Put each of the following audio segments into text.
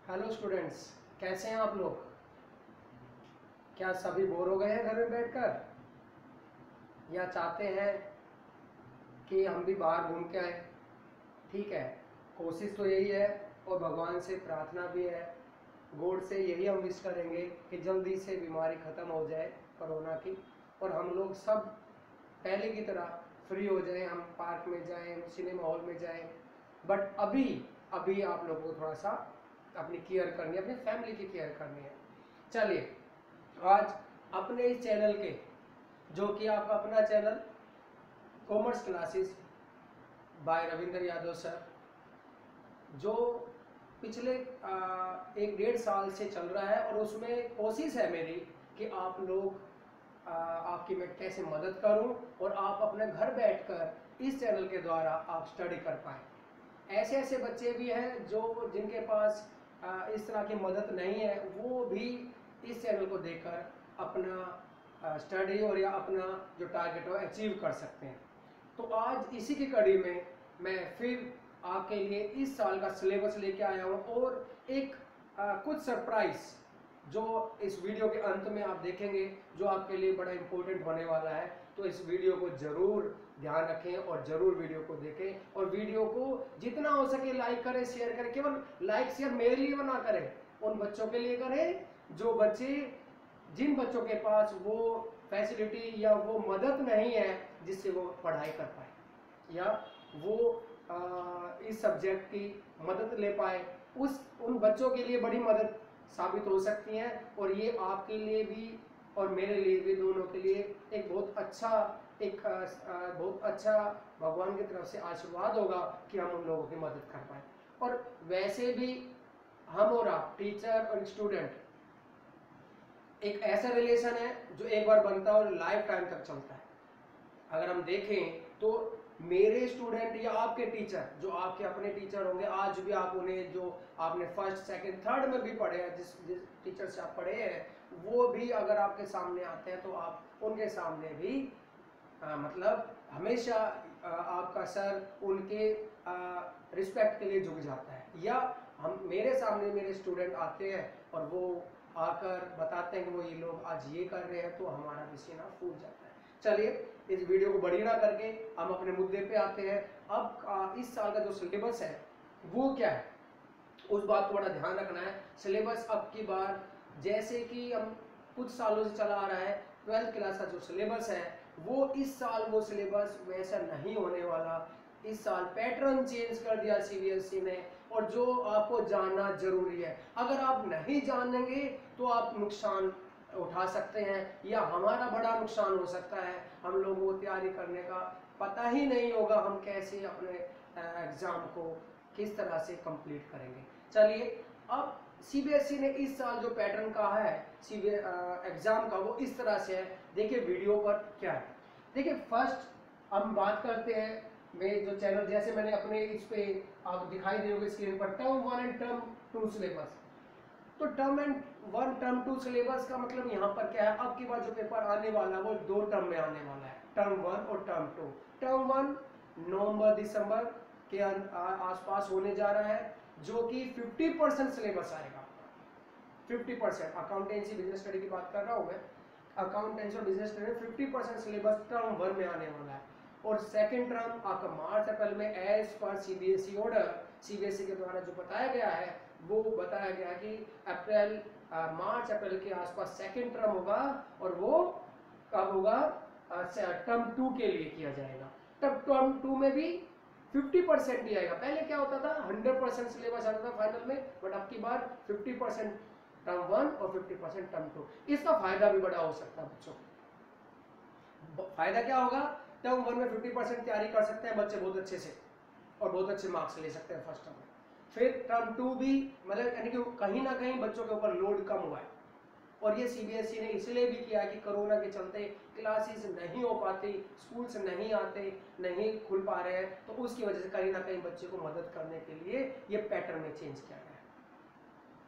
Hello students, कैसे हैं आप लोग? क्या सभी बोर हो गए हैं घर में बैठकर, या चाहते हैं कि हम भी बाहर घूम के आए? ठीक है, कोशिश तो यही है और भगवान से प्रार्थना भी है, गॉड से यही हम विश करेंगे कि जल्दी से बीमारी ख़त्म हो जाए कोरोना की, और हम लोग सब पहले की तरह फ्री हो जाएं, हम पार्क में जाएं, सिनेमा हॉल में जाएं। बट अभी अभी आप लोगों को थोड़ा सा अपनी केयर करनी है, अपनी फैमिली की केयर करनी है। चलिए, आज अपने इस चैनल के, जो कि आप अपना channel commerce classes bye Ravindra Yadav sir, जो पिछले 1-1.5 साल से चल रहा है, और उसमें कोशिश है मेरी कि आप लोग आपकी मैं कैसे मदद करूं और आप अपने घर बैठकर इस चैनल के द्वारा आप स्टडी कर पाएँ। ऐसे ऐसे बच्चे भी हैं जो जिनके पास इस तरह की मदद नहीं है, वो भी इस चैनल को देखकर अपना स्टडी और या अपना जो टारगेट है अचीव कर सकते हैं। तो आज इसी की कड़ी में मैं फिर आपके लिए इस साल का सिलेबस लेके आया हूँ, और एक कुछ सरप्राइज जो इस वीडियो के अंत में आप देखेंगे, जो आपके लिए बड़ा इंपॉर्टेंट होने वाला है। तो इस वीडियो को जरूर ध्यान रखें और जरूर वीडियो को देखें, और वीडियो को जितना हो सके लाइक करें, शेयर करें। केवल लाइक शेयर मेरे लिए ना करें, उन बच्चों के लिए करें जो बच्चे, जिन बच्चों के पास वो फैसिलिटी या वो मदद नहीं है जिससे वो पढ़ाई कर पाए, या वो इस सब्जेक्ट की मदद ले पाए। उन बच्चों के लिए बड़ी मदद साबित हो सकती हैं, और ये आपके लिए भी और मेरे लिए भी, दोनों के लिए एक बहुत अच्छा भगवान की तरफ से आशीर्वाद होगा कि हम उन लोगों की मदद कर पाए। और वैसे भी हम और आप, टीचर और स्टूडेंट, एक ऐसा रिलेशन है जो एक बार बनता है और लाइफ टाइम तक चलता है। अगर हम देखें तो मेरे स्टूडेंट या आपके टीचर, जो आपके अपने टीचर होंगे, आज भी आप उन्हें, जो आपने फर्स्ट सेकंड थर्ड में भी पढ़े हैं, जिस टीचर से आप पढ़े हैं, वो भी अगर आपके सामने आते हैं तो आप उनके सामने भी मतलब हमेशा आपका सर उनके रिस्पेक्ट के लिए झुक जाता है। या हम, मेरे सामने मेरे स्टूडेंट आते हैं और वो आकर बताते हैं कि वो ये लोग आज ये कर रहे हैं, तो हमारा भी सीना फूल जाता है। चलिए, इस वीडियो को बड़ी ना करके हम अपने मुद्दे पे आते हैं। अब इस साल का जो सिलेबस है वो क्या है, उस बात को बड़ा ध्यान रखना है। सिलेबस अब की बार, जैसे कि हम कुछ सालों से चला आ रहा है, 12th क्लास का जो सिलेबस है वो इस साल वो सिलेबस वैसा नहीं होने वाला। इस साल पैटर्न चेंज कर दिया सीबीएसई ने, और जो आपको जानना जरूरी है। अगर आप नहीं जानेंगे तो आप नुकसान उठा सकते हैं, या हमारा बड़ा नुकसान हो सकता है। हम लोगों को तैयारी करने का पता ही नहीं होगा, हम कैसे अपने एग्जाम को किस तरह से कंप्लीट करेंगे। चलिए, अब सीबीएसई ने इस साल जो पैटर्न कहा है एग्जाम का, वो इस तरह से है। देखिए वीडियो पर क्या है। देखिए, फर्स्ट हम बात करते हैं, मैं जो चैनल, जैसे मैंने अपने इस पे आप दिखाई दे होगी स्क्रीन पर, टर्म 1 एंड टर्म 2 सिलेबस। तो टर्म 1 टर्म 2 सिलेबस का मतलब यहाँ पर क्या है, अब की बार जो पेपर आने वाला है वो 2 टर्म में आने वाला है, टर्म 1 और टर्म 2। टर्म 1 नवंबर दिसंबर के आसपास होने जा रहा है, जो कि 50% सिलेबस आएगा। 50% अकाउंटेंसी बिजनेस स्टडी की बात कर रहा हूँ मैं, अकाउंटेंसी और बिजनेस स्टडी 50% सिलेबस टर्म 1 में आने वाला है। और सेकेंड टर्म आपका मार्च अप्रैल में, as per CBSE order, CBSE के द्वारा जो बताया गया है, वो बताया गया कि मार्च अप्रैल के आसपास सेकेंड टर्म होगा, और वो कब होगा, टर्म 2 के लिए किया जाएगा। तब टर्म 2 में भी 50% ही आएगा। पहले क्या होता था, 100% सिलेबस आता था फाइनल में, बट अब की बार 50% टर्म 1 और 50% टर्म 2। इसका फायदा भी बड़ा हो सकता है बच्चों को। फायदा क्या होगा, टर्म 1 में 50% तैयारी कर सकते हैं बच्चे बहुत अच्छे से, और बहुत अच्छे मार्क्स ले सकते हैं फर्स्ट टर्म में। फिर टर्म 2 भी, मतलब यानी कि कहीं ना कहीं बच्चों के ऊपर लोड कम हुआ है। और ये सीबीएसई ने इसलिए भी किया कि कोरोना के चलते क्लासेस नहीं हो पाती, स्कूल्स नहीं आते, नहीं खुल पा रहे हैं, तो उसकी वजह से कहीं ना कहीं बच्चे को मदद करने के लिए ये पैटर्न में चेंज किया गया है।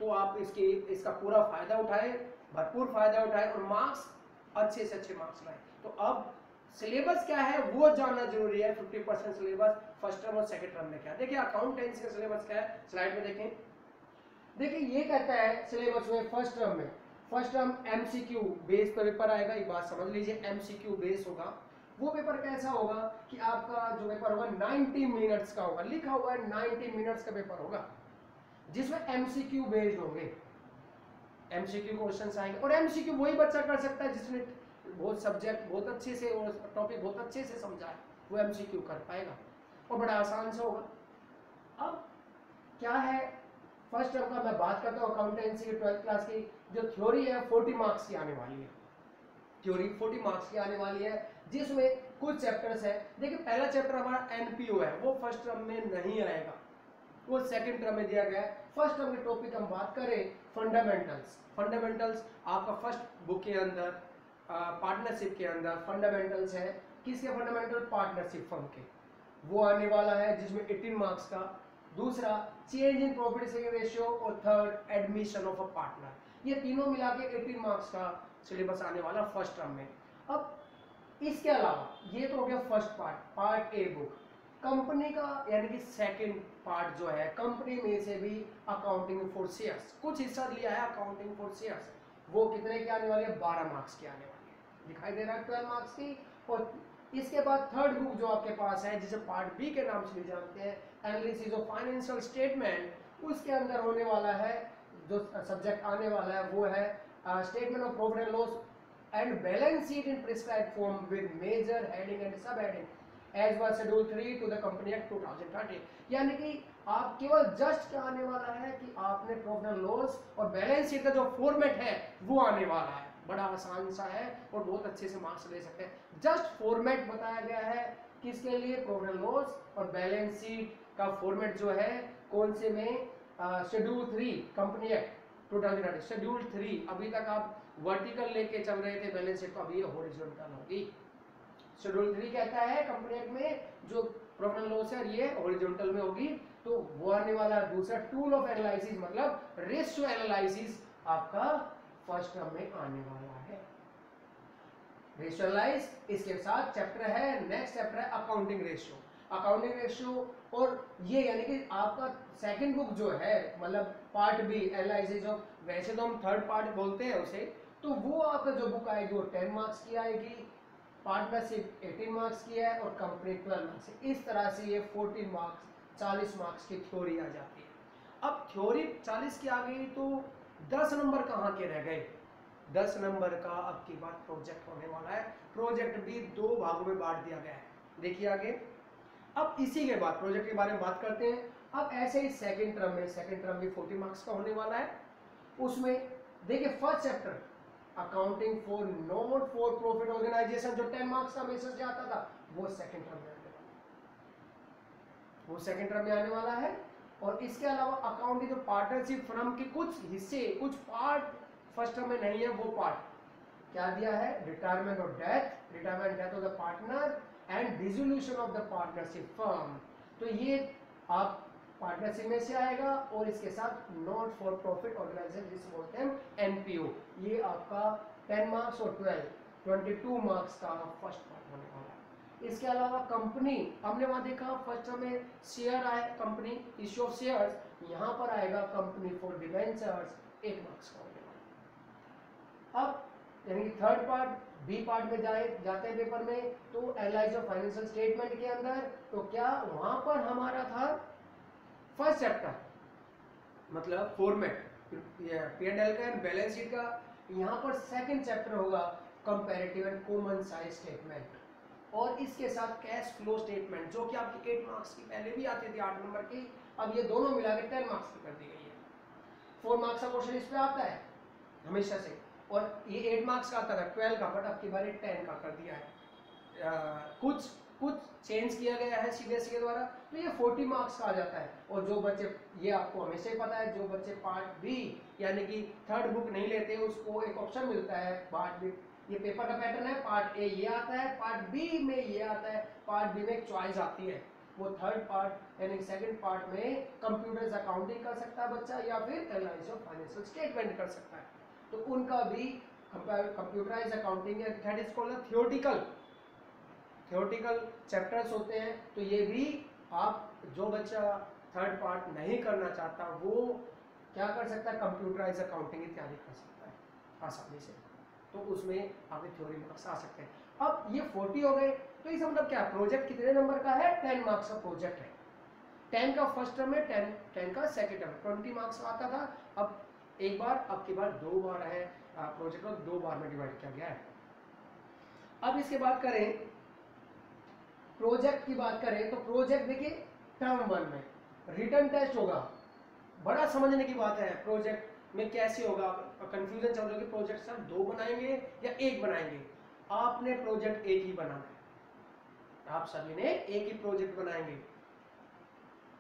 तो आप इसका पूरा फायदा उठाएं, भरपूर फायदा उठाएं, और मार्क्स अच्छे से अच्छे मार्क्स लाएं। तो अब सिलेबस क्या है वो जानना जरूरी है। 50% सिलेबस फर्स्ट टर्म और सेकंड टर्म में क्या है। देखिए, अकाउंटेंसी का सिलेबस क्या है, स्लाइड में देखें। देखिए ये कहता है सिलेबस में फर्स्ट टर्म एमसीक्यू बेस पर पेपर आएगा, एक बात समझ लीजिए, एमसीक्यू बेस होगा। वो पेपर कैसा होगा कि आपका जो पेपर होगा 90 मिनट्स का होगा, लिखा हुआ है 90 मिनट्स का पेपर होगा, जिसमें एमसीक्यू बेस्ड होंगे, एमसीक्यू क्वेश्चंस आएंगे। और एमसीक्यू वही बच्चा कर सकता है जिसने बहुत सब्जेक्ट बहुत अच्छे से और टॉपिक बहुत अच्छे से समझा है, वो एमसीक्यू कर पाएगा और बड़ा आसान से होगा। अब क्या है फर्स्ट टर्म का मैं बात करता हूँ अकाउंटेंसी की 12th क्लास की, जो थ्योरी है 40 मार्क्स की आने वाली है, थ्योरी 40 मार्क्स की आने वाली है, जिसमें कुछ चैप्टर्स है। देखिए पहला चैप्टर हमारा एनपीओ है, वो फर्स्ट टर्म में नहीं आएगा, वो सेकंड टर्म में दिया गया है। फर्स्ट टर्म के टॉपिक हम बात करें फंडामेंटल्स आपका फर्स्ट बुक के अंदर पार्टनरशिप के अंदर फंडामेंटल्स है, किसके फंडामेंटल, पार्टनरशिप फर्म के, वो आने वाला है जिसमें 18 मार्क्स का। दूसरा change in profit sharing ratio और third admission of a partner, ये तीनों मिला के 18 मार्क्स का सिलेबस आने वाला फर्स्ट टर्म में। अब इसके अलावा ये तो हो गया first part a book. Company का यानी कि सेकंड पार्ट जो है, कंपनी में से भी अकाउंटिंग फॉर शेयर्स कुछ हिस्सा लिया है, अकाउंटिंग फॉर शेयर्स, वो कितने की आने वाली है, 12 मार्क्स की आने वाली है, दिखाई दे रहा है 12 मार्क्स की। और इसके बाद थर्ड बुक जो आपके पास है, जिसे पार्ट बी के नाम से भी जानते हैं, एनालिसिस ऑफ फाइनेंशियल स्टेटमेंट, उसके अंदर होने वाला है, जो सब्जेक्ट आने वाला है वो है statement of profit and loss and balance sheet in prescribed form with major heading and sub heading as per schedule 3 to the company act 2013। यानी कि आप केवल जस्ट क्या आने वाला है कि आपने प्रॉफिट एंड लॉस और बैलेंस शीट का जो फॉर्मेट है वो आने वाला है, बड़ा आसान सा है और बहुत अच्छे से मार्क्स ले सकते हैं। जस्ट फॉर्मेट बताया गया है किसके लिए, प्रॉफिट एंड लॉस और बैलेंस शीट का फॉर्मेट जो है कौन से में, शेड्यूल 3 कंपनी एक्ट 2013, शेड्यूल 3। अभी तक आप वर्टिकल लेके चल रहे थे बैलेंस शीट, तो अभी ये हॉरिजॉन्टल होगी। शेड्यूल 3 कहता है कंपनी एक्ट में जो प्रॉफिट एंड लॉस है ये हॉरिजॉन्टल में होगी, तो वो आने वाला है। दूसरा टूल ऑफ एनालिसिस मतलब रेशियो एनालिसिस आपका फर्स्ट टर्म में आने वाला है, रेशियो एनालाइज। इसके साथ चैप्टर है, नेक्स्ट चैप्टर है अकाउंटिंग रेशियो, अकाउंटिंग रेशियो। और ये यानी कि आपका सेकंड बुक जो है मतलब पार्ट बी एनालिसिस ऑफ, वैसे तो हम थर्ड पार्ट बोलते हैं उसे, तो वो आपका जो बुक आएगी वो 10 मार्क्स की आएगी, पार्टनरशिप 18 मार्क्स की है और कंपनी 12 मार्क्स की। इस तरह से ये 14 मार्क्स 40 मार्क्स की थ्योरी आ जाती है। अब थ्योरी 40 की आ गई तो 10 नंबर कहाँ के रह गए, 10 नंबर का अब की बात प्रोजेक्ट होने वाला है। प्रोजेक्ट भी 2 भागों में बांट दिया गया है, देखिए आगे। अब इसी के बाद प्रोजेक्ट के बारे में बात करते हैं। अब ऐसे ही सेकंड टर्म भी 40 मार्क्स का होने वाला है। उसमें देखिए first chapter accounting for not for profit organization, जो 10 मार्क्स का मैसेज जाता था, वो सेकंड टर्म में आने वाला है, वो सेकंड टर्म में आने वाला है। और इसके अलावा अकाउंटिंग जो पार्टनरशिप फर्म के कुछ हिस्से, कुछ पार्ट फर्स्ट टर्म में नहीं है, वो पार्ट क्या दिया है, रिटायरमेंट और death of the partner and dissolution of the partnership firm. तो ये आप पार्टनरशिप में से आएगा और इसके साथ नॉट फॉर प्रॉफिट ऑर्गेनाइजेशन जिसे बोलते हैं एनपीओ, ये आपका 10 मार्क्स और 22 मार्क्स का फर्स्ट पार्ट होने वाला है। इसके अलावा कंपनी, हमने वहां देखा फर्स्ट में शेयर आए, कंपनी इश्यू ऑफ शेयर्स, यहाँ पर आएगा कंपनी फॉर डिवेंचर्स, 8 मार्क्स का होने वाला। अब यानी कि थर्ड पार्ट बी पार्ट में जाते हैं पेपर में, तो एनालाइज ऑफ फाइनेंशियल स्टेटमेंट के अंदर, तो क्या वहां पर हमारा था फर्स्ट चैप्टर मतलब फॉर्मेट P&L का एंड बैलेंस शीट का। यहाँ पर सेकंड चैप्टर होगा comparative and common size statement, और इसके साथ कैश फ्लो स्टेटमेंट, जो कि आपकी 8 मार्क्स की पहले भी आती थी 8 नंबर की, अब ये दोनों मिला के 10 मार्क्स की कर दी गई है। 4 मार्क्स का क्वेश्चन इस पे आता है हमेशा से, और ये 8 मार्क्स का आता था 12 का, बट अब की बारी 10 का कर दिया है। कुछ चेंज किया गया है सीबीएसई के द्वारा, तो ये 40 मार्क्स का आ जाता है। और जो बच्चे, ये आपको हमेशा ही पता है, जो बच्चे पार्ट बी यानी कि थर्ड बुक नहीं लेते उसको एक ऑप्शन मिलता है पार्ट बी, ये पेपर का पैटर्न है, पार्ट ए ये आता है, पार्ट बी में ये आता है, पार्ट बी में एक चॉइस आती है, वो थर्ड पार्ट यानी सेकंड पार्ट में कंप्यूटर अकाउंटिंग कर सकता है बच्चा, या फिर एनालिसिस ऑफ फाइनेंशियल स्टेटमेंट कर सकता है। तो उनका भी कंप्यूटराइज अकाउंटिंग है, that is called theoretical chapters होते हैं। तो ये भी आप, जो बच्चा थर्ड पार्ट नहीं करना चाहता वो क्या कर सकता है, कंप्यूटराइज अकाउंटिंग इत्यादि कर सकता है आसानी से, तो उसमें आपके थ्योरी मार्क्स आ सकते हैं। अब ये 40 हो गए, तो इसका मतलब क्या, प्रोजेक्ट कितने नंबर का है, 10 मार्क्स का प्रोजेक्ट है, 10 का फर्स्ट टर्म है, 10 का सेकंड टर्म, 20 मार्क्स आता था, अब एक बार, अब की बार 2 बार है प्रोजेक्ट को 2 बार में डिवाइड किया गया है। अब इसके बात करें, प्रोजेक्ट की बात करें, तो प्रोजेक्ट देखिए टर्म 1 में रिटन टेस्ट होगा, बड़ा समझने की बात है, प्रोजेक्ट में कैसे होगा, कंफ्यूजन चल रहा है कि प्रोजेक्ट सर 2 बनाएंगे या 1 बनाएंगे, आपने प्रोजेक्ट एक ही बनाना है, आप सभी ने एक ही प्रोजेक्ट बनाएंगे।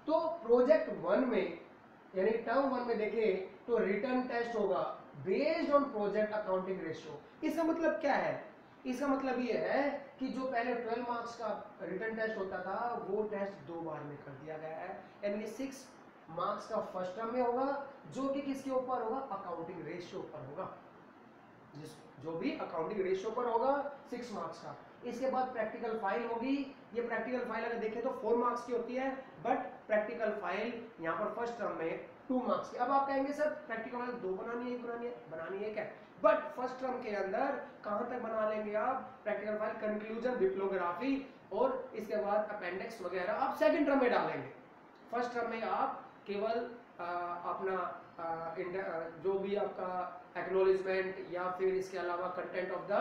तो प्रोजेक्ट 1 में यानी टर्म 1 में देखें तो रिटर्न टेस्ट होगा based on project accounting ratio. इसका मतलब क्या है, इसका मतलब ये है कि जो पहले 12 मार्क्स का रिटर्न टेस्ट होता था वो टेस्ट 2 बार में कर दिया गया है, यानी 6 मार्क्स का फर्स्ट टर्म में होगा, जो कि किसके ऊपर होगा, अकाउंटिंग रेशियो पर होगा, जो भी अकाउंटिंग रेशियो पर होगा 6 मार्क्स का। इसके बाद प्रैक्टिकल फाइल होगी, ये प्रैक्टिकल फाइल अगर देखें तो 4 मार्क्स की होती है, बट प्रैक्टिकल फाइल यहाँ पर फर्स्ट टर्म में 2 मार्क्स की। अब आप कहेंगे सर प्रैक्टिकल फाइल 2 बनानी है, बनानी है क्या, बट फर्स्ट टर्म के अंदर कहां तक बना लेंगे आप प्रैक्टिकल फाइल, कंक्लूजन, बिप्लोग्राफी और इसके बाद अपेंडिक्स वगैरह आप सेकंड टर्म में डालेंगे। फर्स्ट टर्म में आप केवल अपना जो भी आपका एक्नॉलेजमेंट या फिर इसके अलावा कंटेंट ऑफ द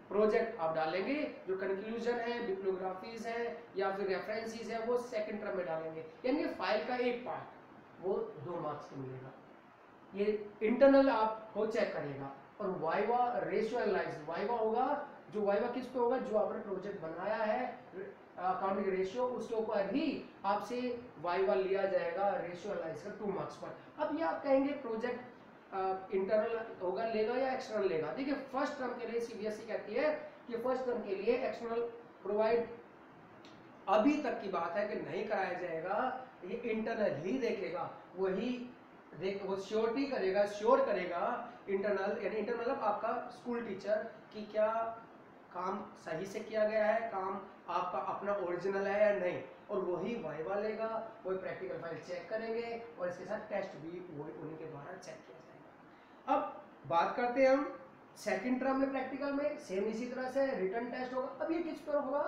प्रोजेक्ट आप डालेंगे, जो कंक्लूजन है, बिप्लोग्राफीज है या फिर रेफरेंसेस है वो सेकंड टर्म में डालेंगे, यानी फाइल का एक पार्ट वो 2 मार्क्स का मिलेगा। ये इंटरनल आपको चेक करेगा। और वाइवा रेशियो एनालाइसिस, वाइवा होगा, जो वाइवा किस पे होगा, जो आपने प्रोजेक्ट बनाया है अकाउंटिंग रेशियो उसके ऊपर ही आपसे वाइवा लिया जाएगा रेशियो एनालाइसिस का 2 मार्क्स पर। अब ये आप कहेंगे प्रोजेक्ट इंटरनल होगा लेगा या एक्सटर्नल लेगा, देखिए फर्स्ट टर्म के लिए सीबीएसई कहती है कि फर्स्ट टर्म के लिए एक्सटर्नल प्रोवाइड अभी तक की बात है कि नहीं कराया जाएगा, ये इंटरनल ही देखेगा, वही वो श्योरिटी करेगा, श्योर करेगा इंटरनल, यानी इंटरनल मतलब आपका स्कूल टीचर कि क्या काम सही से किया गया है, काम आपका अपना ओरिजिनल है या नहीं, और वही वाइवा लेगा, वही प्रैक्टिकल फाइल चेक करेंगे और इसके साथ टेस्ट भी वही उन्हीं के द्वारा चेक किया जाएगा। अब बात करते हैं हम सेकंड टर्म में प्रैक्टिकल में सेम इसी तरह से रिटर्न टेस्ट होगा। अब ये किस पर होगा,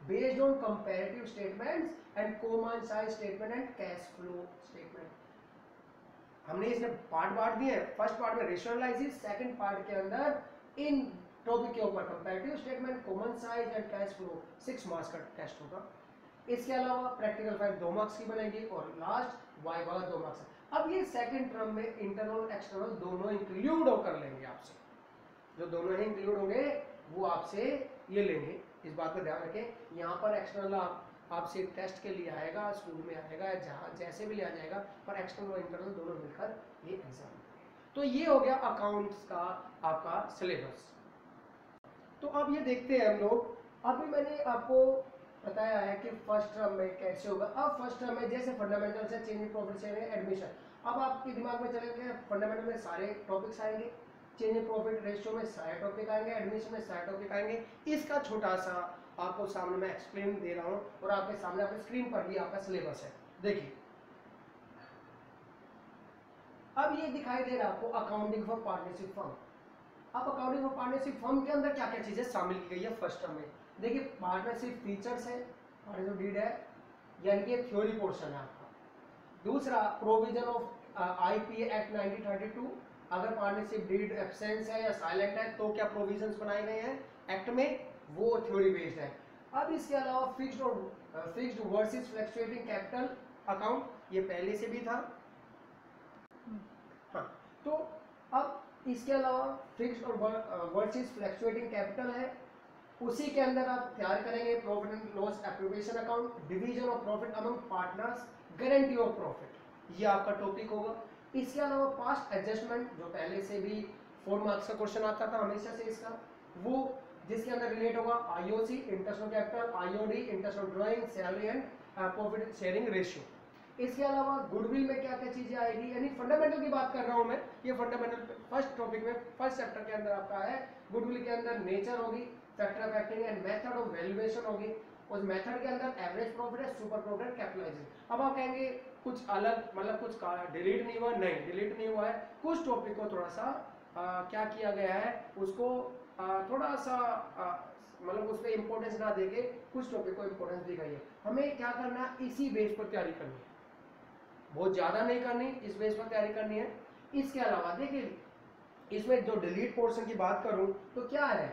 based on comparative statements and common size statement and cash flow statement. हमने इसमें पार्ट बांट दिए, फर्स्ट पार्ट में रेशियो एनालिसिस, सेकंड पार्ट के अंदर इन टॉपिक के ऊपर comparative statement, common size and cash flow 6 marks का टेस्ट होगा। इसके अलावा प्रैक्टिकल फाइल 2 मार्क्स की बनेगी और लास्ट वाइवा 2 मार्क्स। अब ये सेकंड टर्म में इंटरनल एक्सटर्नल दोनों इंक्लूड होकर लेंगे आपसे, जो दोनों ही इंक्लूड होंगे वो आपसे ये लेंगे, इस बात का ध्यान रखें। यहाँ पर एक्सटर्नल आपसे टेस्ट के लिए आएगा, स्कूल में आएगा, जहाँ जैसे भी लिया जाएगा, पर एक्सटर्नल और इंटरनल दोनों मिलकर ये एग्जाम। तो ये हो गया अकाउंट्स का आपका सिलेबस। तो अब ये देखते हैं हम लोग, अभी मैंने आपको बताया है कि फर्स्ट टर्म में कैसे होगा। अब फर्स्ट टर्म में जैसे फंडामेंटल से change in profit sharing admission, अब आपके दिमाग में चलेंगे फंडामेंटल में सारे टॉपिक्स आएंगे, चेंज इन प्रॉफिट रेशियो में सारे टॉपिक आएंगे, एडमिशन में सारे टॉपिक आएंगे। इसका छोटा सा आपको सामने मैं एक्सप्लेन दे रहा हूँ और आपके सामने आपके स्क्रीन पर भी आपका सिलेबस है, देखिए। अब ये दिखाई दे रहा है आपको अकाउंटिंग फॉर पार्टनरशिप फर्म। अब अकाउंटिंग फॉर पार्टनरशिप फर्म के अंदर क्या क्या चीजें शामिल की गई है फर्स्ट टर्म में, देखिए पार्टनरशिप फीचर्स है, पार्टनरशिप डीड है, यानी कि थ्योरी पोर्शन है आपका। दूसरा प्रोविजन ऑफ आईपीए एक्ट 1932, अगर पार्टनरशिप डीड एब्सेंस है या साइलेंट है तो क्या प्रोविजंस बनाए गए हैं एक्ट में, वो थ्योरी बेस्ड है। अब इसके अलावा फिक्स्ड और fixed versus fluctuating capital account, ये पहले से भी था। हाँ, तो अब इसके अलावा फिक्स्ड और वर्सेस फ्लक्चुएटिंग कैपिटल है, उसी के अंदर आप तैयार करेंगे profit and loss appropriation account, division of profit among partners, guarantee of profit, ये आपका टॉपिक होगा। इसके अलावा पास्ट एडजस्टमेंट, जो पहले से भी 4 मार्क्स का क्वेश्चन आता था हमेशा से इसका, वो जिसके अंदर रिलेट होगा IOC international capital, IOD international drawing, salary and profit sharing ratio. इसके अलावा गुडविल में क्या क्या चीजें आएगी, यानी फंडामेंटल की बात कर रहा हूं मैं, ये फंडामेंटल फर्स्ट टॉपिक में फर्स्ट चैप्टर के अंदर आपका है। गुडविल के अंदर नेचर होगी, factor of acting and method of valuation होगी, उस मेथड के अंदर एवरेज प्रॉफिट है, सुपर प्रॉफिट, कैपिटलाइजेशन। अब आप कहेंगे कुछ अलग मतलब कुछ डिलीट नहीं हुआ, नहीं डिलीट नहीं हुआ है, कुछ टॉपिक को थोड़ा सा क्या किया गया है, उसको थोड़ा सा मतलब उस पर इम्पोर्टेंस ना देके कुछ टॉपिक को इम्पोर्टेंस दी गई है। हमें क्या करना है, इसी बेस पर तैयारी करनी है, बहुत ज़्यादा नहीं करनी, इस बेस पर तैयारी करनी है। इसके अलावा देखिए इसमें जो डिलीट पोर्शन की बात करूं तो क्या है,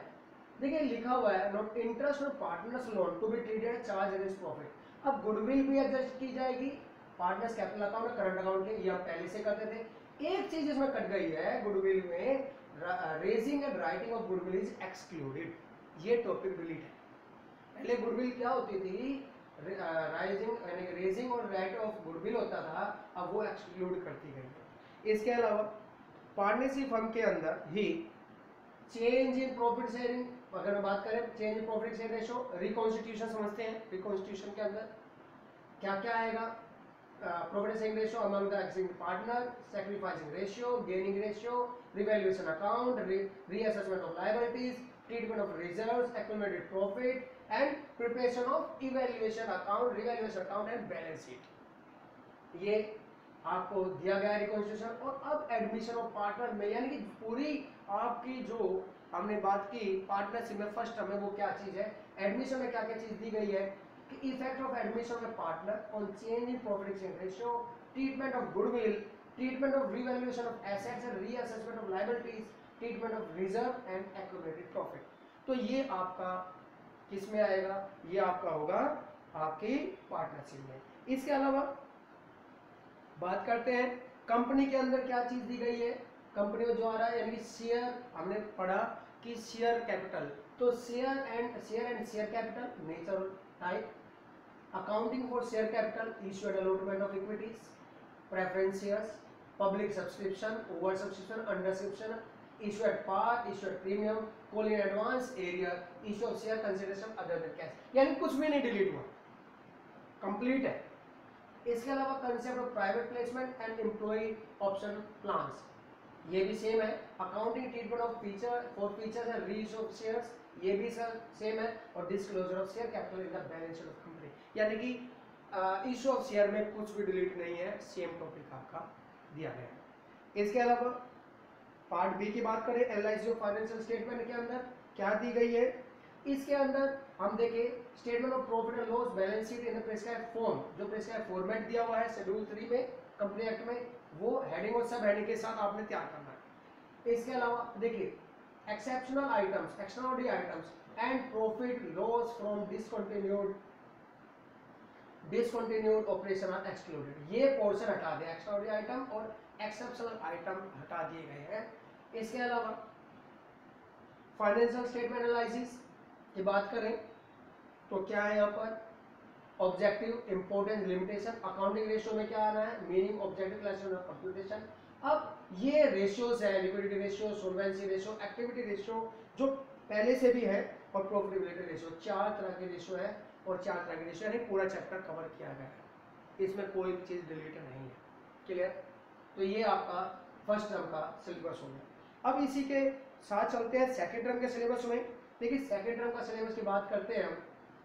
देखिए लिखा हुआ है नॉट इंटरेस्ट और partners loan to be treated charge against profit. अब गुडविल भी एडजस्ट की जाएगी, partners capital account current account के ये हम पहले से करते थे। एक चीज इसमें कट गई है गुडविल में, raising and writing of goodwill is excluded, ये टॉपिक डिलीट है। पहले गुडविल क्या होती थी, राइजिंग यानी रेजिंग और राइट ऑफ गुडविल होता था, अब वो एक्सक्लूड करती गई है। इसके अलावा पार्टनरशिप फर्म के अंदर ही चेंज इन प्रॉफिट शेयरिंग, अगर मैं बात करें change in profit share ratio, reconstitution समझते हैं, रिकॉन्स्टिट्यूशन के अंदर क्या क्या आएगा, profit sharing ratio among the existing partner, sacrificing ratio, gaining ratio, revaluation account, reassessment of liabilities, treatment of reserves, accumulated profit and preparation of evaluation account, revaluation account and balance sheet, ये आपको दिया गया reconstitution. और अब admission of partner में, यानी कि पूरी आपकी जो हमने बात की पार्टनरशिप में फर्स्ट टर्म में वो क्या चीज है, एडमिशन में क्या क्या चीज दी गई है कि effect of admission of partner on change in profit exchange ratio, treatment of goodwill, treatment of revaluation of assets and reassessment of liabilities, treatment of reserve and accumulated profit. तो ये आपका किस में आएगा, ये आपका होगा आपकी पार्टनरशिप में। इसके अलावा बात करते हैं कंपनी के अंदर क्या चीज दी गई है, कंपनी में जो आ रहा है यानी शेयर, हमने पढ़ा कि शेयर कैपिटल, तो share and share capital, nature type, accounting for share capital, issued allotment of equities, preference shares, public subscription, over subscription, under subscription, issue at par, issue at premium, call in advance, arrear, issue of share consideration other than cash, यानी कुछ भी नहीं delete हुआ, complete है। इसके अलावा concept of private placement and employ option plans, ये भी सेम है। Accounting treatment of feature for features and reissue of shares, ये भी सर सेम है। और disclosure of share capital in the balance sheet of company, यानी कि issue of share में कुछ भी डिलीट नहीं है, सेम टॉपिक आपका दिया गया है। इसके अलावा पार्ट बी की बात करें, एनालिसिस ऑफ फाइनेंशियल स्टेटमेंट के अंदर क्या दी गई है, इसके अंदर हम देखें statement of profit and loss balance sheet in prescribe form, जो प्रिस्क्राइब फॉर्मेट दिया हुआ है शेड्यूल 3 में कंपनी एक्ट में, वो हेडिंग और सब हेडिंग के साथ आपने तैयार करना है। इसके अलावा देखिए exceptional items, extraordinary items and profit loss from discontinued operation are excluded, ये पोर्शन हटा दिया, एक्स्ट्राऑर्डिनरी आइटम और एक्सेप्शनल आइटम हटा दिए गए हैं। इसके अलावा फाइनेंशियल स्टेटमेंट एनालिसिस की बात करें तो क्या है यहाँ पर, objective, importance, limitation, accounting ratio में क्या आना है, मीनिंग, ऑब्जेक्टिव, क्लासिफिकेशन और कंप्यूटेशन। अब ये रेशियोज है, liquidity ratio, solvency ratio, activity ratio जो पहले से भी है, और प्रॉफिटेबिलिटी रेशियो, 4 तरह के रेशियो है और 4 तरह के रेशियो यानी पूरा चैप्टर कवर किया गया है, इसमें कोई भी चीज डिलीट नहीं है। क्लियर, तो ये आपका फर्स्ट टर्म का सिलेबस हो गया। अब इसी के साथ चलते हैं सेकेंड टर्म के सिलेबस में। देखिए सेकेंड टर्म का सिलेबस की बात करते हैं हम,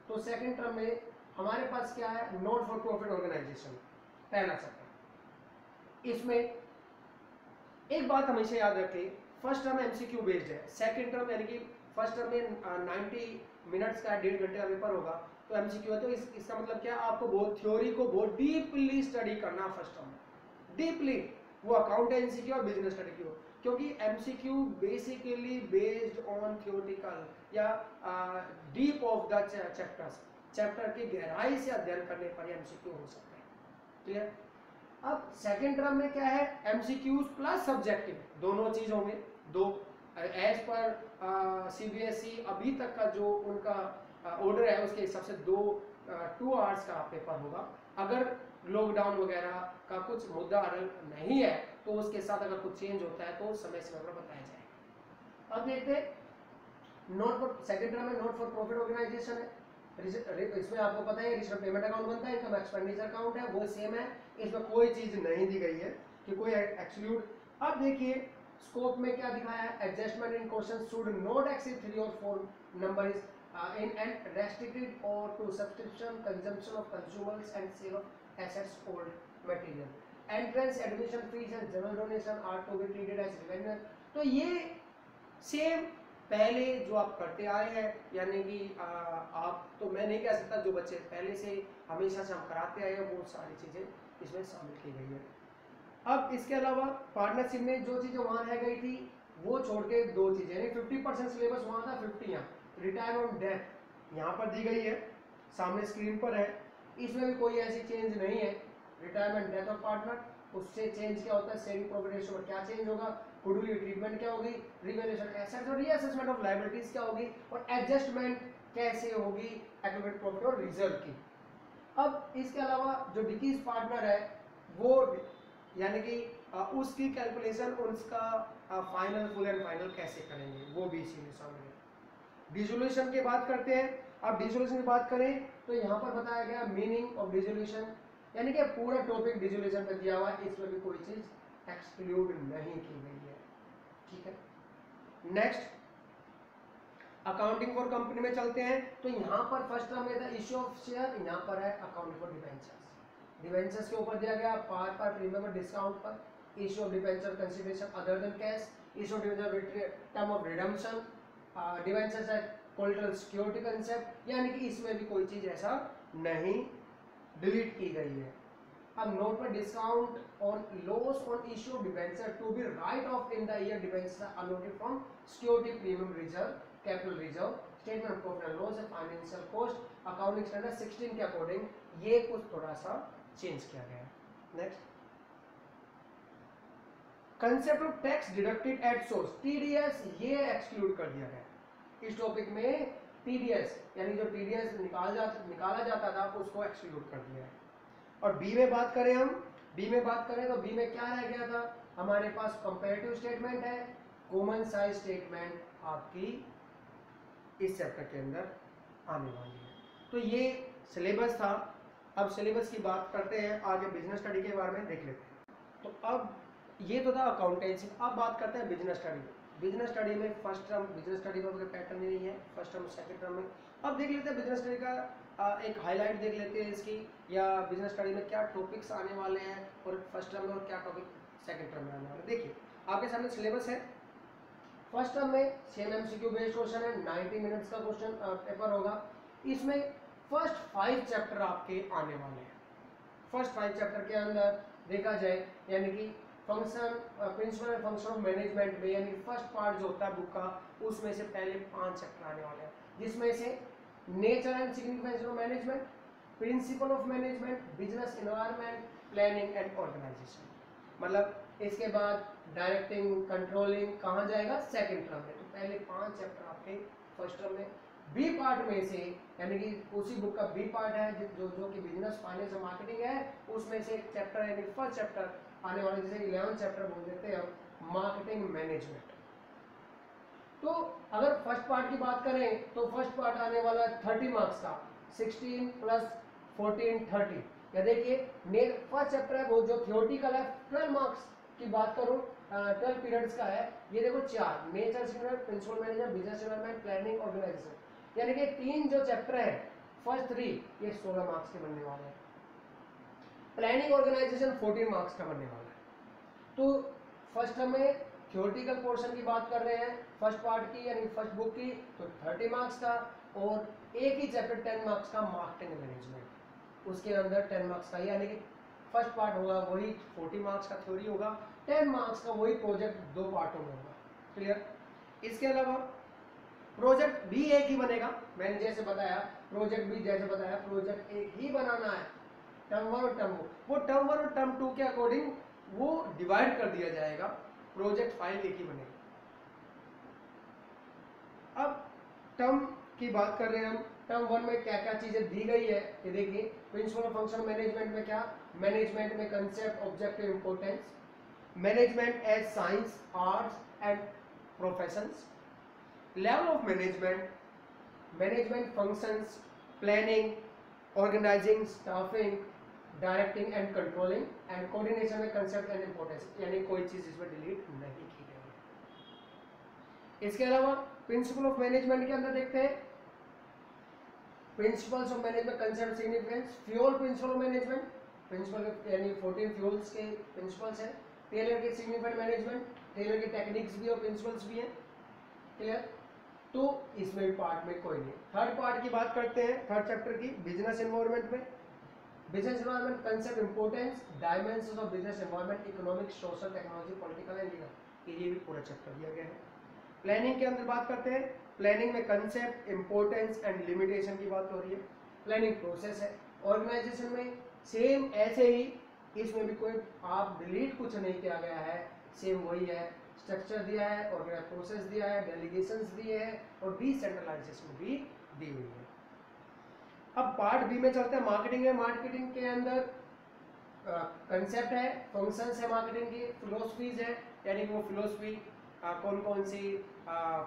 तो सेकेंड टर्म में हमारे पास क्या है, नॉट फॉर प्रॉफिट ऑर्गेनाइजेशन, पहला चैप्टर। इसमें एक बात हमेशा याद रखें, फर्स्ट टर्म एमसीक्यू बेस्ड है, सेकेंड टर्म यानी कि फर्स्ट टर्म में 90 मिनट्स का 1.5 घंटे का पेपर होगा, तो एमसीक्यू है, तो इसका मतलब क्या, आपको बहुत थ्योरी को बहुत डीपली स्टडी करना फर्स्ट टर्म में, डीपली, वो अकाउंटेंसी की और बिजनेस स्टडी की हो, क्योंकि MCQ basically based on theoretical या deep of the chapters, chapter की गहराई से अध्ययन करने पर एमसीक्यू हो सकते हैं। क्लियर, अब सेकंड टर्म में क्या है, एमसीक्यूज प्लस सब्जेक्टिव, दोनों चीज होंगे, दो एज पर सीबीएसई अभी तक का जो उनका ऑर्डर है उसके हिसाब से 2 आवर्स का पेपर होगा। अगर लॉकडाउन वगैरह का कुछ मुद्दा हल नहीं है तो उसके साथ अगर कुछ चेंज होता है तो समय समय पर बताया जाएगा। अब देखते हैं नॉट फॉर सेकंड टर्म में नॉट फॉर प्रॉफिट ऑर्गेनाइजेशन है, इसमें आपको पता है रिजर्व पेमेंट अकाउंट बनता है, इनकम एक्सपेंडिचर अकाउंट है, वो सेम है, इसमें कोई चीज नहीं दी गई है कि कोई एक्सक्लूड। अब देखिए स्कोप में क्या दिखाया है, adjustment in question should not exceed 3 और 4 number is in and restricted or to subscription, consumption of consumers and sale of assets old material, entrance admission fees and general donation are to be treated as revenue. तो ये same पहले जो आप करते आए हैं, यानी कि आप तो मैं नहीं कह सकता, जो बच्चे पहले से हमेशा से हम कराते आए हैं वो सारी चीज़ें इसमें शामिल की गई है। अब इसके अलावा पार्टनरशिप में जो चीज़ें वहाँ रह गई थी वो छोड़ के दो चीज़ें, यानी 50% सिलेबस वहाँ था, 50 यहाँ रिटायरमेंट डेथ यहाँ पर दी गई है, सामने स्क्रीन पर है। इसमें भी कोई ऐसी चेंज नहीं है। रिटायरमेंट डेथ ऑफ पार्टनर, उससे चेंज क्या होता है, शेयरिंग प्रॉफिट रेशियो में क्या चेंज होगा, गुडविल ट्रीटमेंट क्या होगी, रिवैल्यूएशन एसेट्स और रीअसेसमेंट ऑफ लायबिलिटीज क्या होगी, और एडजस्टमेंट कैसे होगी एक्यूमुलेटेड प्रॉफिट और रिजर्व की। अब इसके अलावा जो डिक्रीज पार्टनर है वो यानी कि उसकी कैलकुलेशन, उसका फाइनल फुल एंड फाइनल कैसे करेंगे वो भी इसी में शामिल है। डिसोल्यूशन की बात करते हैं। अब डिसोल्यूशन की बात करें तो यहाँ पर बताया गया मीनिंग ऑफ डिसोल्यूशन, यानी कि पूरा टॉपिक डिसोल्यूशन पे दिया हुआ है, इसमें भी कोई चीज एक्सक्लूड नहीं की गई है। ठीक है, नेक्स्ट अकाउंटिंग फॉर कंपनी में चलते हैं। तो यहाँ पर फर्स्ट टर्म में था इश्यू ऑफ शेयर, यहाँ पर है अकाउंटिंग फॉर डिबेंचर्स। डिबेंचर्स के ऊपर दिया गया पार पर प्रीमियम और डिस्काउंट पर, issue of debenture consideration other than cash, issue of debenture term of redemption, debentures है कोलेटरल सिक्योरिटी कंसेप्ट, यानी कि इसमें भी कोई चीज ऐसा नहीं डिलीट की गई है। अब नोट पर discount on loss on issue of debenture to be write off in the year debenture allotted from security premium reserve, capital reserve, statement of profit and loss, financial cost, accounting standard 16 के according ये कुछ थोड़ा सा change किया गया है। Next concept of tax deducted at source, TDS ये exclude कर दिया गया इस टॉपिक में। टीडीएस यानी जो टीडीएस निकाला जाता था उसको एक्सक्लूड कर दिया है। और बी में बात करें हम, बी में बात करें तो बी में क्या रह गया था, हमारे पास कंपैरेटिव स्टेटमेंट है, कॉमन साइज स्टेटमेंट आपकी इस चैप्टर के अंदर आने वाली है। तो ये सिलेबस था। अब सिलेबस की बात करते हैं, आगे बिजनेस स्टडी के बारे में देख लेते हैं। तो अब ये तो था अकाउंटेंसी, अब बात करते हैं बिजनेस स्टडी। बिजनेस स्टडी में फर्स्ट टर्म बिजनेस स्टडी का पैटर्न नहीं है, फर्स्ट टर्म सेकंड टर्म में। अब देख लेते हैं बिजनेस स्टडी का एक हाईलाइट देख लेते हैं इसकी, या बिजनेस स्टडी में क्या टॉपिक्स आने वाले हैं और फर्स्ट टर्म में, और क्या टॉपिक सेकंड टर्म में आने वाले। देखिए आपके सामने सिलेबस है। फर्स्ट टर्म में सेम एमसीक्यू बेस्ड क्वेश्चन है, 90 मिनट्स का क्वेश्चन पेपर होगा। इसमें फर्स्ट 5 चैप्टर आपके आने वाले हैं। फर्स्ट 5 चैप्टर के अंदर देखा जाए, यानी कि function principle and function of management में, यानी फर्स्ट पार्ट जो होता है बुक का, उसमें से पहले 5 चैप्टर आने वाले हैं, जिसमें से nature and significance of management, principle of management, business environment, planning and organisation. मतलब इसके बाद डायरेक्टिंग कंट्रोलिंग कहाँ जाएगा, सेकंड टर्म में। तो पहले 5 चैप्टर आपके फर्स्ट टर्म में। बी पार्ट में से, यानी कि उसी बुक का बी पार्ट है जो कि बिजनेस फाइनेंस और मार्केटिंग है, उसमें से एक चैप्टर यानी फर्स्ट चैप्टर आने वाले, जैसे 11 चैप्टर बोल देते हैं हम, मार्केटिंग मैनेजमेंट। तो अगर फर्स्ट पार्ट की बात करें तो फर्स्ट पार्ट आने वाला 30 मार्क्स का, 16 + 14 30। या देखिए फर्स्ट चैप्टर है वो जो थियोरटिकल है, 12 मार्क्स की बात करूं 12 पीरियड्स का है। ये देखो 4, nature significance, principle management, business environment, planning organisation, यानी कि 3 जो चैप्टर है फर्स्ट 3 ये 16 मार्क्स के बनने वाले हैं। प्लानिंग ऑर्गेनाइजेशन 14 मार्क्स का बनने वाला है। तो फर्स्ट में थ्योरेटिकल पोर्शन की बात कर रहे हैं फर्स्ट पार्ट की, यानी फर्स्ट बुक की, तो 30 मार्क्स का, और एक ही चैप्टर 10 मार्क्स का मार्केटिंग मैनेजमेंट, उसके अंदर 10 मार्क्स का, यानी कि फर्स्ट पार्ट होगा वही 40 मार्क्स का थ्योरी होगा, 10 मार्क्स का वही प्रोजेक्ट 2 पार्टों में होगा। क्लियर। इसके अलावा प्रोजेक्ट भी एक ही बनेगा, मैंने जैसे बताया प्रोजेक्ट भी जैसे बताया प्रोजेक्ट एक ही बनाना है, टर्म 1 और टर्म 2, वो टर्म 1 और टर्म 2 के अकॉर्डिंग वो डिवाइड कर दिया जाएगा, प्रोजेक्ट फाइल एक ही बनेगा। अब टर्म की बात कर रहे हैं हम, टर्म 1 में क्या क्या चीजें दी गई है ये देखिए। प्रिंसिपल ऑफ फंक्शन मैनेजमेंट में क्या, मैनेजमेंट में concept, objective, importance, management as science, arts and professions, level of management, management functions, planning, organising, staffing, directing and controlling, and coordination में कंसेप्ट एंड इंपोर्टेंस, यानी कोई चीज इसमें डिलीट नहीं की गई है। इसके अलावा प्रिंसिपल ऑफ मैनेजमेंट के अंदर देखते हैं principles of management, concept, significance, Fayol principle of management, principle यानी 14 फ्यूल्स के प्रिंसिपल्स हैं। टेलर के सिग्निफिकेंट मैनेजमेंट, टेलर के टेक्निक्स भी और प्रिंसिपल्स भी हैं। क्लियर? तो इसमें भी पार्ट में कोई नहीं। थर्ड पार्ट की बात करते हैं, थर्ड चैप्टर की, बिजनेस एनवायरनमेंट में। Business environment concept, importance, dimensions of business environment, economic, social, technology, political and legal, ये भी पूरा चैप्टर दिया गया है। प्लानिंग के अंदर बात करते हैं, प्लानिंग में कंसेप्ट, इंपोर्टेंस एंड लिमिटेशन की बात हो रही है। प्लानिंग प्रोसेस है। ऑर्गेनाइजेशन में सेम ऐसे ही, इसमें भी कोई आप डिलीट कुछ नहीं किया गया है, सेम वही है। स्ट्रक्चर दिया है, ऑर्गेनाइज प्रोसेस दिया है, डेलीगेशंस दिए हैं और डिसेंट्रलाइजेशन भी दी हुई है। अब पार्ट बी में चलते हैं, मार्केटिंग है। मार्केटिंग के अंदर कंसेप्ट है, फंक्शंस है मार्केटिंग की, फिलोसफीज है, यानी कि वो फिलोसफी कौन कौन सी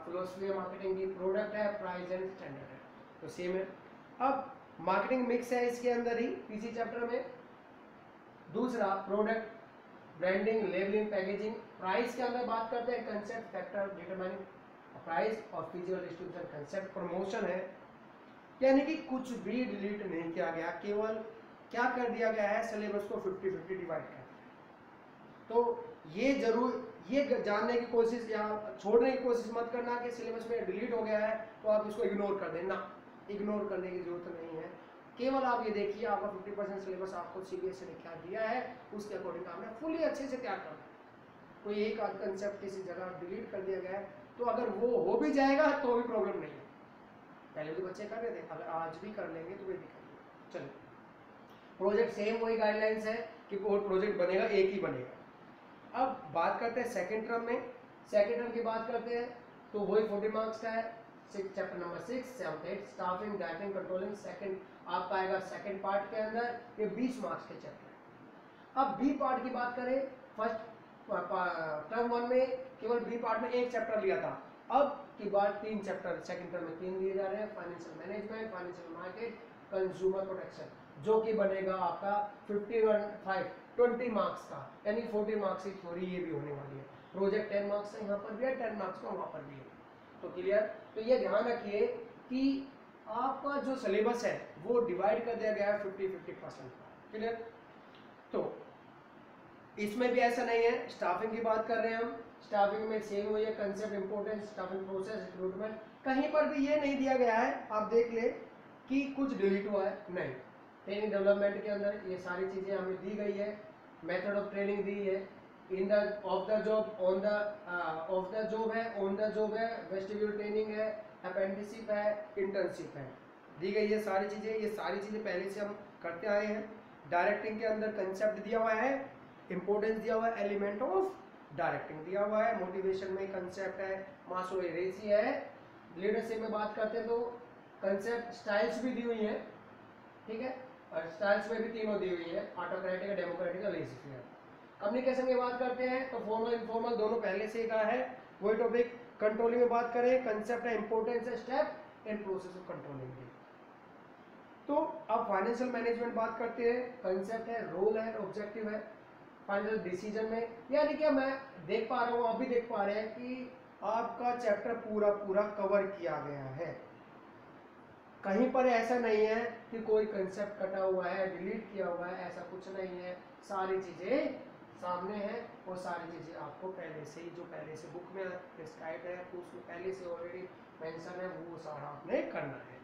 फिलोसफी है मार्केटिंग की, प्रोडक्ट है, प्राइस एंड स्टैंडर्ड है, तो सेम है। अब मार्केटिंग मिक्स है इसके अंदर ही, इसी चैप्टर में। दूसरा product, branding, labelling, packaging. Price के अंदर बात करते हैं, कंसेप्ट, फैक्टर डिटरमाइनिंग प्राइस और फिजिकल डिस्ट्रीब्यूशन कंसेप्ट। प्रमोशन है, यानी कि कुछ भी डिलीट नहीं किया गया, केवल क्या कर दिया गया है, सिलेबस को 50-50 डिवाइड कर दिया। तो ये जरूर ये जानने की कोशिश या छोड़ने की कोशिश मत करना कि सिलेबस में डिलीट हो गया है तो आप इसको इग्नोर कर देना, इग्नोर करने की जरूरत नहीं है। केवल आप ये देखिए, आपका 50% सिलेबस आपको सीबीएसई ने क्या दिया है, उसके अकॉर्डिंग आपने फुली अच्छे से तैयार करना है। कोई एक आध कंसेप्ट किसी जगह डिलीट कर दिया गया है तो अगर वो हो भी जाएगा तो भी प्रॉब्लम नहीं है, पहले भी बच्चे कर रहे थे, अगर आज भी कर लेंगे तो वे भी कर लेंगे। चलो, प्रोजेक्ट सेम वही गाइडलाइंस है कि प्रोजेक्ट बनेगा, एक ही बनेगा। अब बात करते हैं सेकंड टर्म में। सेकंड टर्म की बात करते हैं तो वही 40 मार्क्स का है। Chapter number 6, 7, 8 staffing, dieting, controlling, second आपका आएगा सेकंड पार्ट के अंदर, ये 20 मार्क्स के चैप्टर है। अब बी पार्ट की बात करें, फर्स्ट टर्म 1 में केवल बी पार्ट में एक चैप्टर लिया था, अब की बात 3 चैप्टर सेकंड टर्म में 3 दिए जा रहे हैं, financial management, financial market, consumer protection, जो कि बनेगा आपका 20 मार्क्स का, यानी 40 मार्क्स की थ्योरी ये भी होने वाली है। प्रोजेक्ट 10 मार्क्स है, यहाँ पर भी है 10 मार्क्स का, वहाँ पर भी है। तो क्लियर? तो ये ध्यान रखिए कि आपका जो सिलेबस है वो डिवाइड कर दिया गया है 50-50% का। क्लियर? तो इसमें भी ऐसा नहीं है। स्टाफिंग की बात कर रहे हैं हम, स्टाफिंग में सेम हुई है, concept, importance, staffing process, recruitment, कहीं पर भी ये नहीं दिया गया है आप देख ले कि कुछ डिलीट हुआ है, नहीं। ट्रेनिंग डेवलपमेंट के अंदर ये सारी चीज़ें हमें दी गई है, मेथड ऑफ ट्रेनिंग दी है, in the of the job, on the of the job है, ऑन द जॉब है, वेस्टिब्यूल ट्रेनिंग है, अप्रेंटिसशिप है, इंटर्नशिप है, दी गई है सारी चीज़ें। ये सारी चीज़ें पहले से हम करते आए हैं। डायरेक्टिंग के अंदर कंसेप्ट दिया हुआ है, इंपोर्टेंस दिया हुआ है, एलिमेंट ऑफ डायरेक्टिंग दिया हुआ है, मोटिवेशन में कंसेप्ट है, मास्लो रेसी है। लीडरशिप में बात करते हैं तो कंसेप्ट, स्टाइल्स भी दी हुई है, ठीक है, और स्टाइल्स में भी तीनों दी हुई है, ऑटोक्रेटिक, डेमोक्रेटिक, लेज़ी-फेयर। कम्युनिकेशन की बात करते हैं तो फॉर्मल इनफॉर्मल दोनों पहले से कहा है, वही टॉपिक। कंट्रोलिंग में बात करें, कंसेप्ट है, इंपोर्टेंस है, step and process of controlling. तो अब फाइनेंशियल मैनेजमेंट बात करते हैं, कंसेप्ट है, रोल है, ऑब्जेक्टिव है फाइनल डिसीजन में। यानी कि मैं देख पा रहा हूँ, आप भी देख पा रहे हैं कि आपका चैप्टर पूरा पूरा कवर किया गया है, कहीं पर ऐसा नहीं है कि कोई कंसेप्ट कटा हुआ है, डिलीट किया हुआ है, ऐसा कुछ नहीं है। सारी चीज़ें सामने हैं और सारी चीज़ें आपको पहले से ही, जो पहले से बुक में प्रिस्क्राइब है तो उसमें पहले से ऑलरेडी मेंशन है, वो सारा आपने करना है।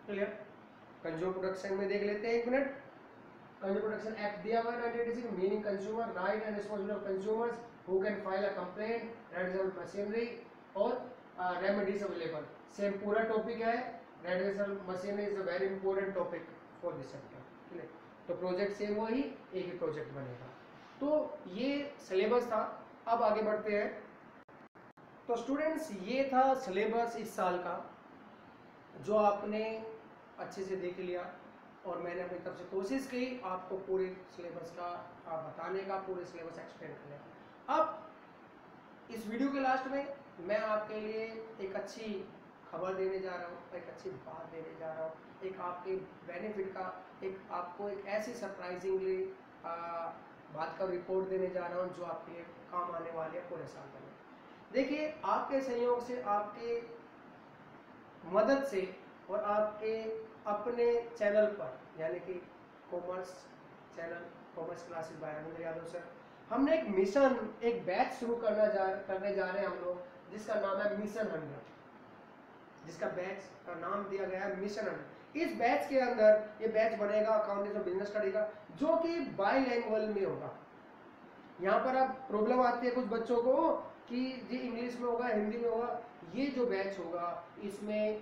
क्लियर? कंज्यूमर प्रोडक्शन में देख लेते हैं, एक मिनट। कंज्यूमर प्रोटेक्शन एक्ट दिया हुआ है 1986, meaning consumer right and responsibility of consumers who can file a complaint, radial machinery और रेमेडीज अवेलेबल। सेम पूरा टॉपिक है, radial machinery is a very important topic for this chapter. तो project same वही, एक ही project बनेगा। तो ये syllabus था। अब आगे बढ़ते हैं। तो स्टूडेंट्स, ये था सिलेबस इस साल का, जो आपने अच्छे से देख लिया और मैंने अपनी तरफ से कोशिश की आपको पूरे सिलेबस का बताने का, पूरे सिलेबस एक्सप्लेन करने का। अब इस वीडियो के लास्ट में मैं आपके लिए एक अच्छी खबर देने जा रहा हूँ, एक अच्छी बात देने जा रहा हूँ, एक आपके बेनिफिट का, एक आपको एक ऐसी सरप्राइजिंगली बात का रिपोर्ट देने जा रहा हूँ जो आपके लिए काम आने वाले है पूरे साल में। देखिए, आपके सहयोग से, आपके मदद से और आपके अपने चैनल पर, यानी कि commerce channel commerce classes bye Ravindra Yadav sir. हमने एक मिशन, एक बैच शुरू करने जा रहे हैं हम लोग, जिसका नाम है मिशन 100, जिसका बैच का नाम दिया गया है मिशन 100। इस बैच के अंदर ये बैच बनेगा अकाउंटिंग और बिजनेस स्टडी का, जो कि बाइलैंग्वेज में होगा। यहाँ पर अब प्रॉब्लम आती है कुछ बच्चों को कि जी इंग्लिश में होगा, हिंदी में होगा। ये जो बैच होगा इसमें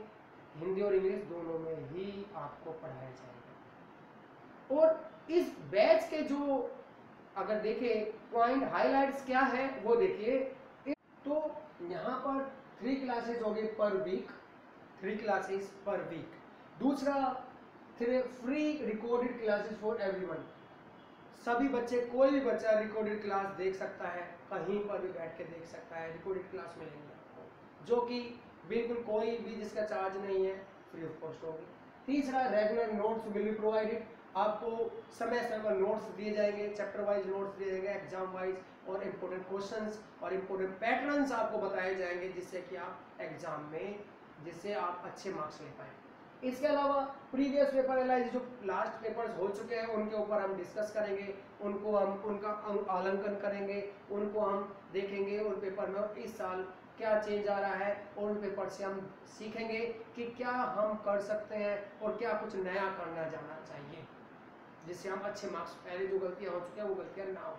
हिंदी और इंग्लिश दोनों में ही आपको पढ़ाया जाएगा। और इस बैच के जो अगर देखें पॉइंट हाइलाइट्स क्या है वो देखिए। तो यहाँ पर 3 क्लासेस होगी per week, 3 classes per week. दूसरा free recorded classes for everyone, सभी बच्चे, कोई भी बच्चा रिकॉर्डेड क्लास देख सकता है, कहीं पर भी बैठ के देख सकता है, रिकॉर्डेड क्लास मिलेंगे आपको, जो कि बिल्कुल कोई भी जिसका चार्ज नहीं है, फ्री ऑफ कॉस्ट होगी। तीसरा regular notes will be provided, आपको समय समय पर नोट्स दिए जाएंगे, चैप्टर वाइज नोट्स दिए जाएंगे, एग्जाम वाइज, और इंपॉर्टेंट क्वेश्चंस और इंपॉर्टेंट पैटर्न्स आपको बताए जाएंगे, जिससे कि आप एग्जाम में, जिससे आप अच्छे मार्क्स ले पाए। इसके अलावा प्रीवियस पेपर एनालिसिस, जो लास्ट पेपर्स हो चुके हैं उनके ऊपर हम डिस्कस करेंगे, उनको हम उनका आंकलन करेंगे, उनको हम देखेंगे उन पेपर में इस साल क्या चेंज आ रहा है, और उन पेपर से हम सीखेंगे कि क्या हम कर सकते हैं और क्या कुछ नया करना जाना चाहिए, जिससे हम अच्छे मार्क्स, पहले जो गलतियां हो चुकी हैं वो गलतियां ना हो।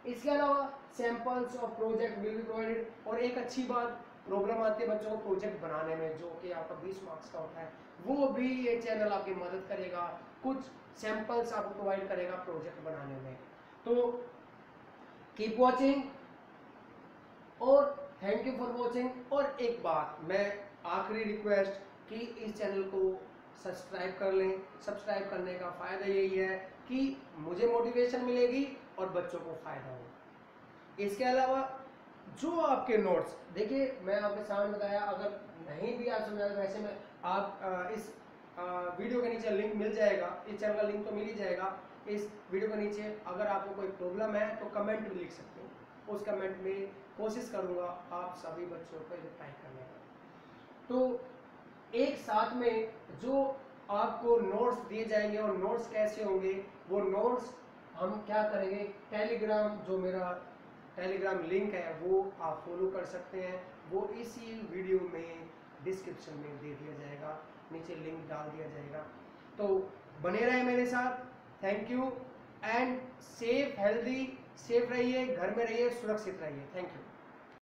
इसके अलावा samples of project will be provided, और एक अच्छी बात, प्रॉब्लम आती है बच्चों को प्रोजेक्ट बनाने में, जो कि आपका 20 मार्क्स का होता है, वो भी ये चैनल आपकी मदद करेगा, कुछ सैंपल्स आपको प्रोवाइड करेगा प्रोजेक्ट बनाने में। तो कीप वॉचिंग और थैंक यू फॉर वॉचिंग। और एक बात, मैं आखिरी रिक्वेस्ट कि इस चैनल को सब्सक्राइब कर लें। सब्सक्राइब करने का फ़ायदा यही है कि मुझे मोटिवेशन मिलेगी और बच्चों को फ़ायदा होगा। इसके अलावा जो आपके नोट्स, देखिए मैं आपके सामने बताया, अगर नहीं भी आप समझा, वैसे में आप इस वीडियो के नीचे लिंक मिल जाएगा, इस चैनल का लिंक तो मिल ही जाएगा इस वीडियो के नीचे। अगर आपको कोई प्रॉब्लम है तो कमेंट भी लिख सकते हो, उस कमेंट में कोशिश करूँगा आप सभी बच्चों को रिप्लाई करने का। तो एक साथ में जो आपको नोट्स दिए जाएंगे, और नोट्स कैसे होंगे, वो नोट्स हम क्या करेंगे, टेलीग्राम, जो मेरा टेलीग्राम लिंक है वो आप फॉलो कर सकते हैं, वो इसी वीडियो में डिस्क्रिप्शन में दे दिया जाएगा, नीचे लिंक डाल दिया जाएगा। तो बने रहे मेरे साथ। Thank you and safe healthy, safe रहिए, घर में रहिए, सुरक्षित रहिए। Thank you.